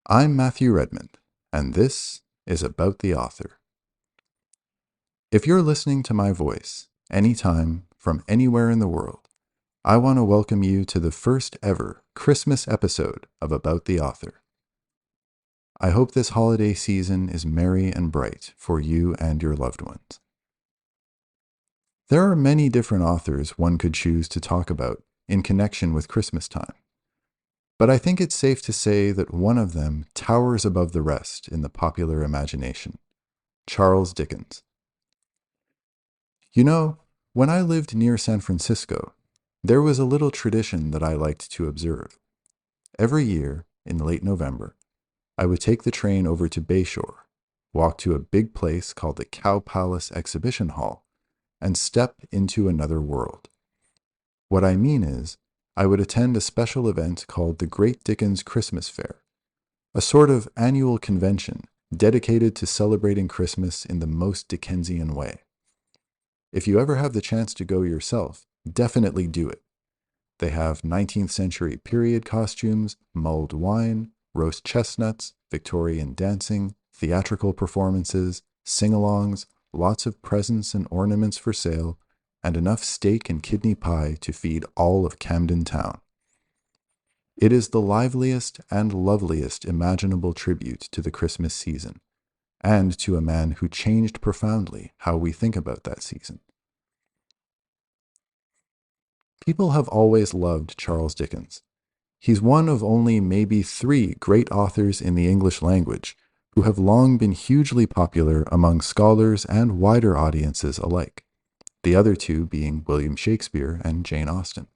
I'm Matthew Redmond, and this is About the Author. If you're listening to my voice, anytime, from anywhere in the world, I want to welcome you to the first ever Christmas episode of About the Author. I hope this holiday season is merry and bright for you and your loved ones. There are many different authors one could choose to talk about in connection with Christmas time. But I think it's safe to say that one of them towers above the rest in the popular imagination: Charles Dickens. You know, when I lived near San Francisco, there was a little tradition that I liked to observe. Every year, in late November, I would take the train over to Bayshore, walk to a big place called the Cow Palace Exhibition Hall, and step into another world. What I mean is, I would attend a special event called the Great Dickens Christmas Fair, a sort of annual convention dedicated to celebrating Christmas in the most Dickensian way. If you ever have the chance to go yourself, definitely do it. They have 19th century period costumes, mulled wine, roast chestnuts, Victorian dancing, theatrical performances, sing-alongs, lots of presents and ornaments for sale, and enough steak and kidney pie to feed all of Camden Town. It is the liveliest and loveliest imaginable tribute to the Christmas season, and to a man who changed profoundly how we think about that season. People have always loved Charles Dickens. He's one of only maybe 3 great authors in the English language who have long been hugely popular among scholars and wider audiences alike, the other 2 being William Shakespeare and Jane Austen.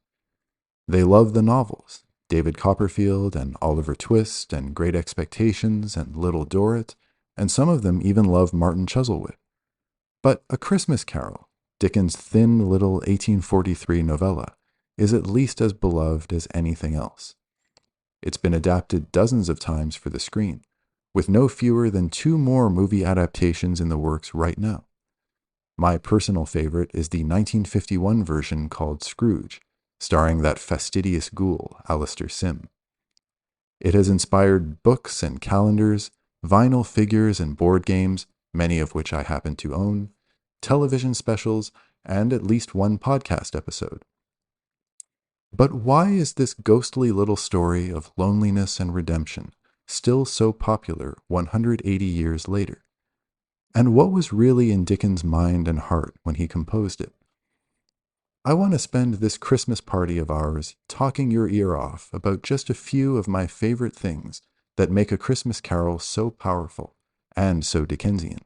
They love the novels, David Copperfield and Oliver Twist and Great Expectations and Little Dorrit, and some of them even love Martin Chuzzlewit. But A Christmas Carol, Dickens' thin little 1843 novella, is at least as beloved as anything else. It's been adapted dozens of times for the screen, with no fewer than 2 more movie adaptations in the works right now. My personal favorite is the 1951 version called Scrooge, starring that fastidious ghoul, Alistair Sim. It has inspired books and calendars, vinyl figures and board games, many of which I happen to own, television specials, and at least one podcast episode. But why is this ghostly little story of loneliness and redemption still so popular 180 years later? And what was really in Dickens' mind and heart when he composed it? I want to spend this Christmas party of ours talking your ear off about just a few of my favorite things that make A Christmas Carol so powerful and so Dickensian.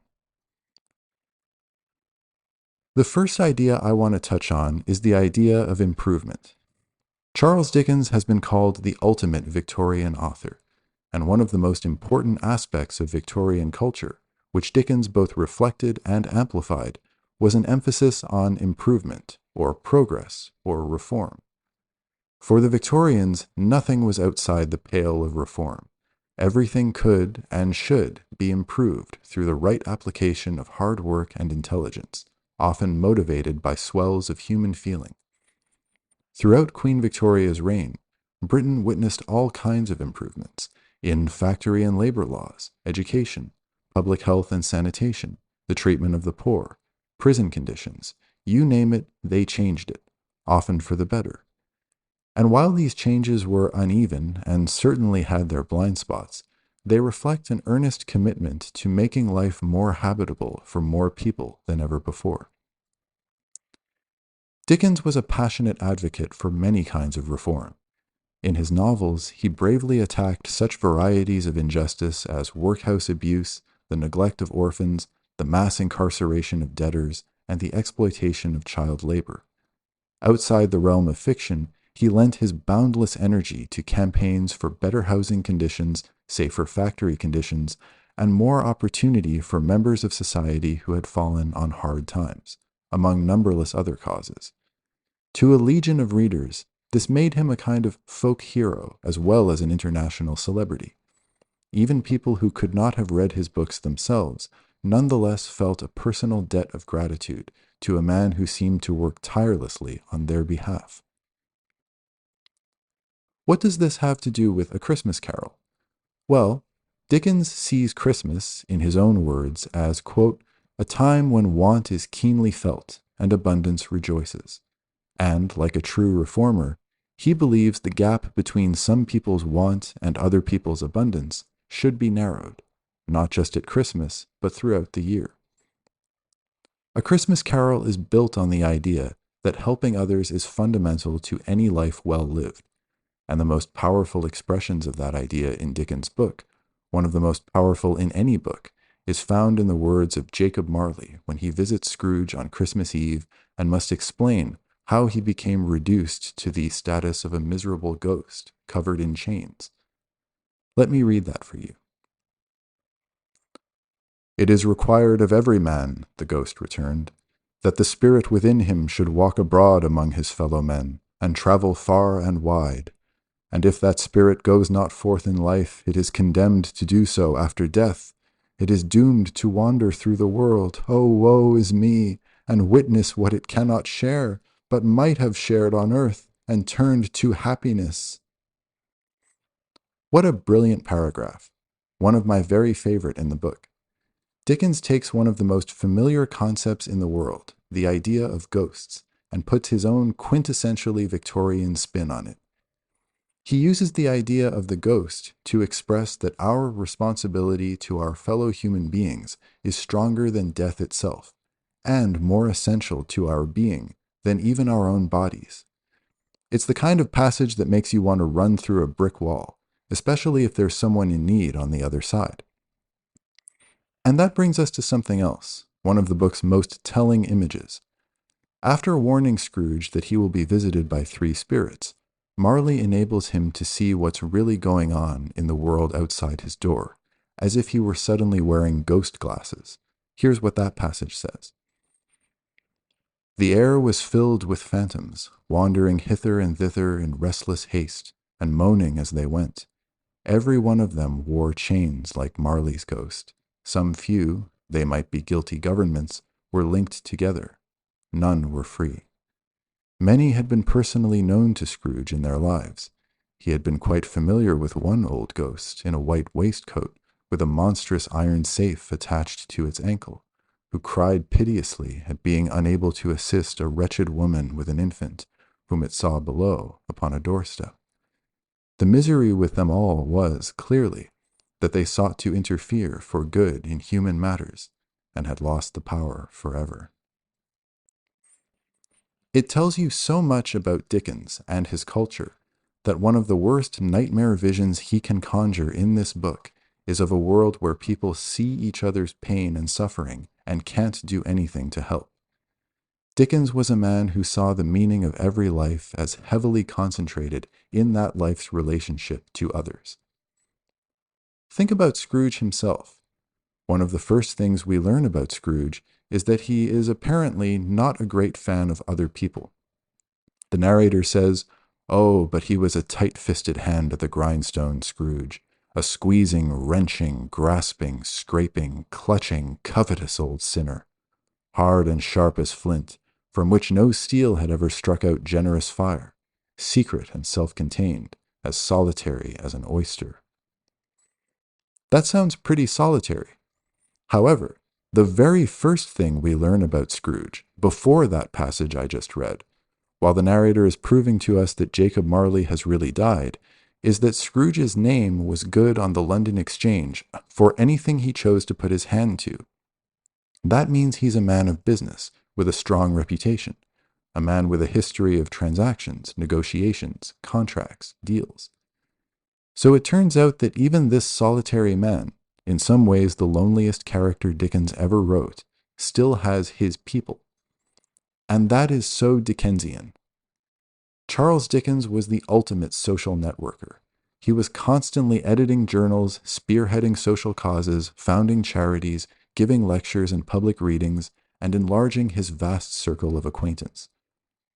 The first idea I want to touch on is the idea of improvement. Charles Dickens has been called the ultimate Victorian author, and one of the most important aspects of Victorian culture, which Dickens both reflected and amplified, was an emphasis on improvement, or progress, or reform. For the Victorians, nothing was outside the pale of reform. Everything could and should be improved through the right application of hard work and intelligence, often motivated by swells of human feeling. Throughout Queen Victoria's reign, Britain witnessed all kinds of improvements in factory and labor laws, education, public health and sanitation, the treatment of the poor, prison conditions. You name it, they changed it, often for the better. And while these changes were uneven and certainly had their blind spots, they reflect an earnest commitment to making life more habitable for more people than ever before. Dickens was a passionate advocate for many kinds of reform. In his novels, he bravely attacked such varieties of injustice as workhouse abuse, the neglect of orphans, the mass incarceration of debtors, and the exploitation of child labor. Outside the realm of fiction, he lent his boundless energy to campaigns for better housing conditions, safer factory conditions, and more opportunity for members of society who had fallen on hard times, among numberless other causes. To a legion of readers, this made him a kind of folk hero as well as an international celebrity. Even people who could not have read his books themselves nonetheless felt a personal debt of gratitude to a man who seemed to work tirelessly on their behalf. What does this have to do with A Christmas Carol? Well, Dickens sees Christmas, in his own words, as, quote, a time when want is keenly felt and abundance rejoices. And, like a true reformer, he believes the gap between some people's want and other people's abundance should be narrowed, not just at Christmas, but throughout the year. A Christmas Carol is built on the idea that helping others is fundamental to any life well lived, and the most powerful expressions of that idea in Dickens' book, one of the most powerful in any book, is found in the words of Jacob Marley when he visits Scrooge on Christmas Eve and must explain how he became reduced to the status of a miserable ghost covered in chains. Let me read that for you. "It is required of every man," the ghost returned, "that the spirit within him should walk abroad among his fellow men, and travel far and wide. And if that spirit goes not forth in life, it is condemned to do so after death. It is doomed to wander through the world, oh, woe is me, and witness what it cannot share, but might have shared on earth, and turned to happiness." What a brilliant paragraph, one of my very favorite in the book. Dickens takes one of the most familiar concepts in the world, the idea of ghosts, and puts his own quintessentially Victorian spin on it. He uses the idea of the ghost to express that our responsibility to our fellow human beings is stronger than death itself, and more essential to our being than even our own bodies. It's the kind of passage that makes you want to run through a brick wall, especially if there's someone in need on the other side. And that brings us to something else, one of the book's most telling images. After warning Scrooge that he will be visited by three spirits, Marley enables him to see what's really going on in the world outside his door, as if he were suddenly wearing ghost glasses. Here's what that passage says. "The air was filled with phantoms, wandering hither and thither in restless haste, and moaning as they went. Every one of them wore chains like Marley's ghost. Some few, they might be guilty governments, were linked together. None were free. Many had been personally known to Scrooge in their lives. He had been quite familiar with one old ghost in a white waistcoat with a monstrous iron safe attached to its ankle, who cried piteously at being unable to assist a wretched woman with an infant, whom it saw below upon a doorstep. The misery with them all was, clearly, that they sought to interfere for good in human matters, and had lost the power forever." It tells you so much about Dickens and his culture that one of the worst nightmare visions he can conjure in this book is of a world where people see each other's pain and suffering and can't do anything to help. Dickens was a man who saw the meaning of every life as heavily concentrated in that life's relationship to others. Think about Scrooge himself. One of the first things we learn about Scrooge is that he is apparently not a great fan of other people. The narrator says, "Oh, but he was a tight-fisted hand at the grindstone, Scrooge, a squeezing, wrenching, grasping, scraping, clutching, covetous old sinner, hard and sharp as flint, from which no steel had ever struck out generous fire, secret and self-contained, as solitary as an oyster." That sounds pretty solitary. However, the very first thing we learn about Scrooge, before that passage I just read, while the narrator is proving to us that Jacob Marley has really died, is that Scrooge's name was good on the London Exchange for anything he chose to put his hand to. That means he's a man of business with a strong reputation, a man with a history of transactions, negotiations, contracts, deals. So it turns out that even this solitary man, in some ways the loneliest character Dickens ever wrote, still has his people. And that is so Dickensian. Charles Dickens was the ultimate social networker. He was constantly editing journals, spearheading social causes, founding charities, giving lectures and public readings, and enlarging his vast circle of acquaintance.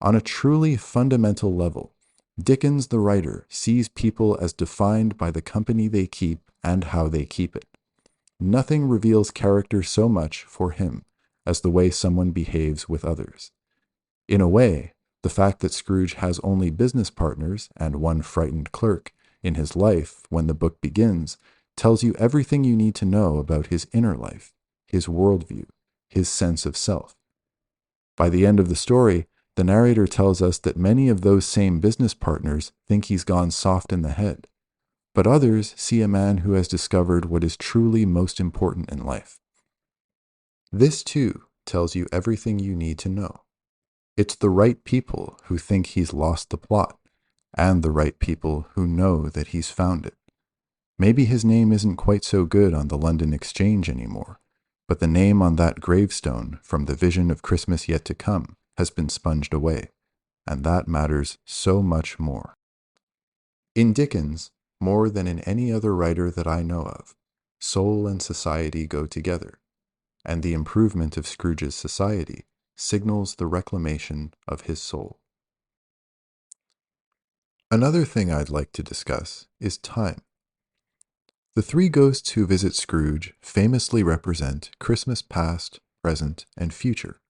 On a truly fundamental level, Dickens the writer sees people as defined by the company they keep and how they keep it. Nothing reveals character so much for him as the way someone behaves with others. In a way, the fact that Scrooge has only business partners and one frightened clerk in his life when the book begins tells you everything you need to know about his inner life, his worldview, his sense of self. By the end of the story, the narrator tells us that many of those same business partners think he's gone soft in the head, but others see a man who has discovered what is truly most important in life. This, too, tells you everything you need to know. It's the right people who think he's lost the plot, and the right people who know that he's found it. Maybe his name isn't quite so good on the London Exchange anymore, but the name on that gravestone from the vision of Christmas yet to come has been sponged away, and that matters so much more. In Dickens, more than in any other writer that I know of, soul and society go together, and the improvement of Scrooge's society signals the reclamation of his soul. Another thing I'd like to discuss is time. The three ghosts who visit Scrooge famously represent Christmas past, present, and future.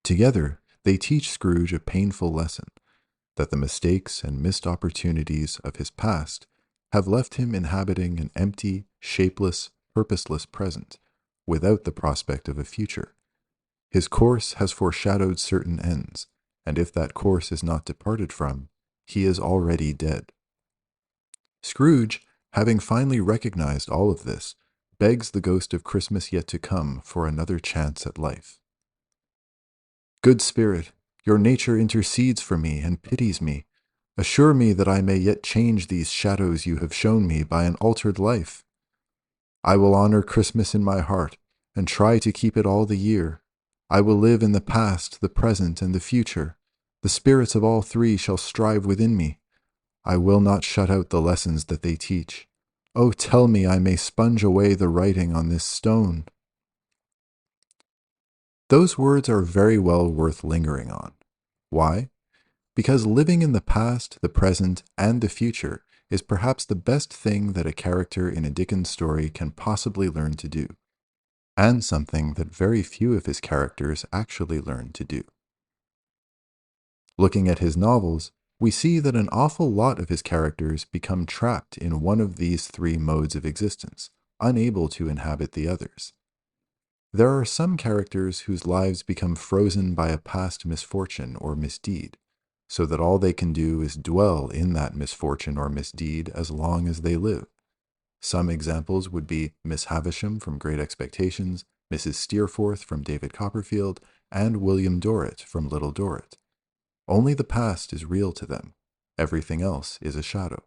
Together, they teach Scrooge a painful lesson, that the mistakes and missed opportunities of his past have left him inhabiting an empty, shapeless, purposeless present, without the prospect of a future. His course has foreshadowed certain ends, and if that course is not departed from, he is already dead. Scrooge, having finally recognized all of this, begs the ghost of Christmas yet to come for another chance at life. Good Spirit, your nature intercedes for me and pities me. Assure me that I may yet change these shadows you have shown me by an altered life. I will honor Christmas in my heart and try to keep it all the year. I will live in the past, the present, and the future. The spirits of all three shall strive within me. I will not shut out the lessons that they teach. Oh, tell me I may sponge away the writing on this stone. Those words are very well worth lingering on. Why? Because living in the past, the present, and the future is perhaps the best thing that a character in a Dickens story can possibly learn to do, and something that very few of his characters actually learn to do. Looking at his novels, we see that an awful lot of his characters become trapped in one of these three modes of existence, unable to inhabit the others. There are some characters whose lives become frozen by a past misfortune or misdeed, so that all they can do is dwell in that misfortune or misdeed as long as they live. Some examples would be Miss Havisham from Great Expectations, Mrs. Steerforth from David Copperfield, and William Dorrit from Little Dorrit. Only the past is real to them. Everything else is a shadow.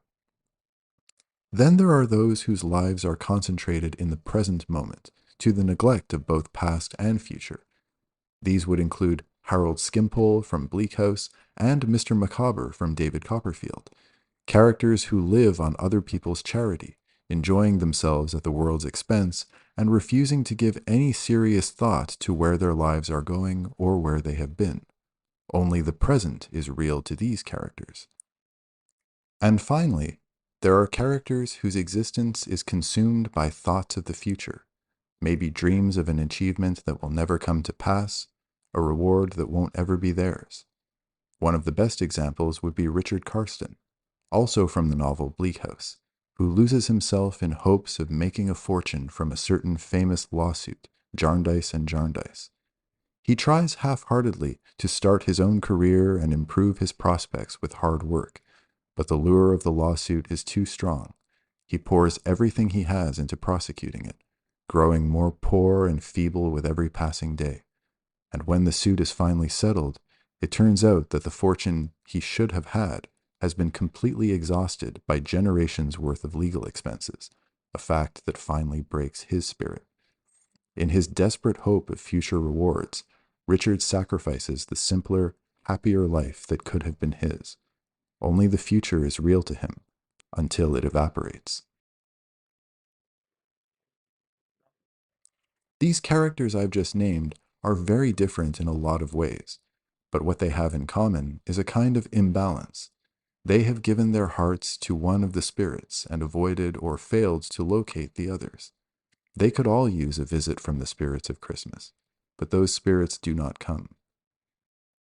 Then there are those whose lives are concentrated in the present moment, to the neglect of both past and future. These would include Harold Skimpole from Bleak House and Mr. Micawber from David Copperfield, characters who live on other people's charity, enjoying themselves at the world's expense and refusing to give any serious thought to where their lives are going or where they have been. Only the present is real to these characters. And finally, there are characters whose existence is consumed by thoughts of the future, maybe dreams of an achievement that will never come to pass, a reward that won't ever be theirs. One of the best examples would be Richard Carston, also from the novel Bleak House, who loses himself in hopes of making a fortune from a certain famous lawsuit, Jarndyce and Jarndyce. He tries half-heartedly to start his own career and improve his prospects with hard work, but the lure of the lawsuit is too strong. He pours everything he has into prosecuting it, growing more poor and feeble with every passing day. And when the suit is finally settled, it turns out that the fortune he should have had has been completely exhausted by generations' worth of legal expenses, a fact that finally breaks his spirit. In his desperate hope of future rewards, Richard sacrifices the simpler, happier life that could have been his. Only the future is real to him, until it evaporates. These characters I've just named are very different in a lot of ways, but what they have in common is a kind of imbalance. They have given their hearts to one of the spirits and avoided or failed to locate the others. They could all use a visit from the spirits of Christmas, but those spirits do not come.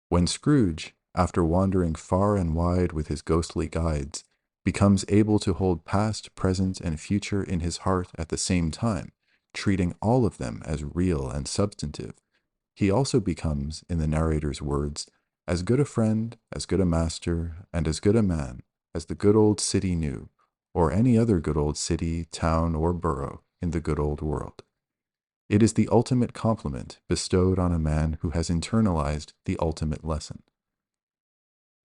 When Scrooge, after wandering far and wide with his ghostly guides, becomes able to hold past, present, and future in his heart at the same time, treating all of them as real and substantive, he also becomes, in the narrator's words, as good a friend, as good a master, and as good a man as the good old city knew, or any other good old city, town, or borough in the good old world. It is the ultimate compliment bestowed on a man who has internalized the ultimate lesson.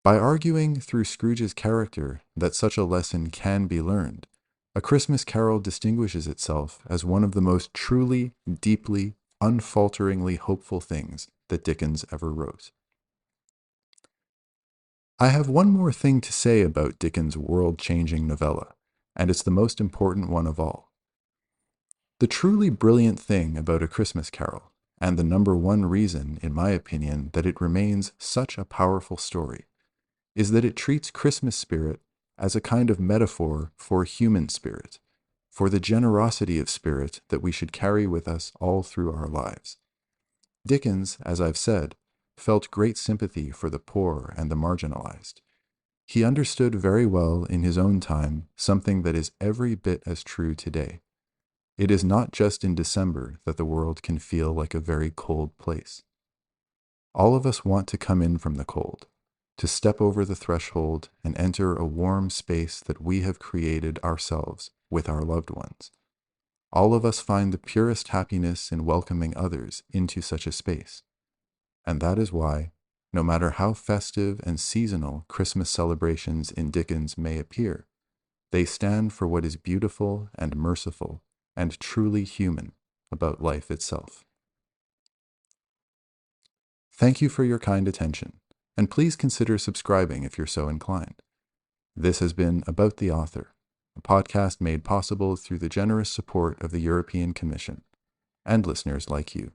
By arguing through Scrooge's character that such a lesson can be learned, A Christmas Carol distinguishes itself as one of the most truly, deeply, unfalteringly hopeful things that Dickens ever wrote. I have one more thing to say about Dickens' world-changing novella, and it's the most important one of all. The truly brilliant thing about A Christmas Carol, and the number one reason, in my opinion, that it remains such a powerful story, is that it treats Christmas spirit as a kind of metaphor for human spirit, for the generosity of spirit that we should carry with us all through our lives. Dickens, as I've said, felt great sympathy for the poor and the marginalized. He understood very well in his own time something that is every bit as true today. It is not just in December that the world can feel like a very cold place. All of us want to come in from the cold, to step over the threshold and enter a warm space that we have created ourselves with our loved ones. All of us find the purest happiness in welcoming others into such a space. And that is why, no matter how festive and seasonal Christmas celebrations in Dickens may appear, they stand for what is beautiful and merciful and truly human about life itself. Thank you for your kind attention, and please consider subscribing if you're so inclined. This has been About the Author, a podcast made possible through the generous support of the European Commission and listeners like you.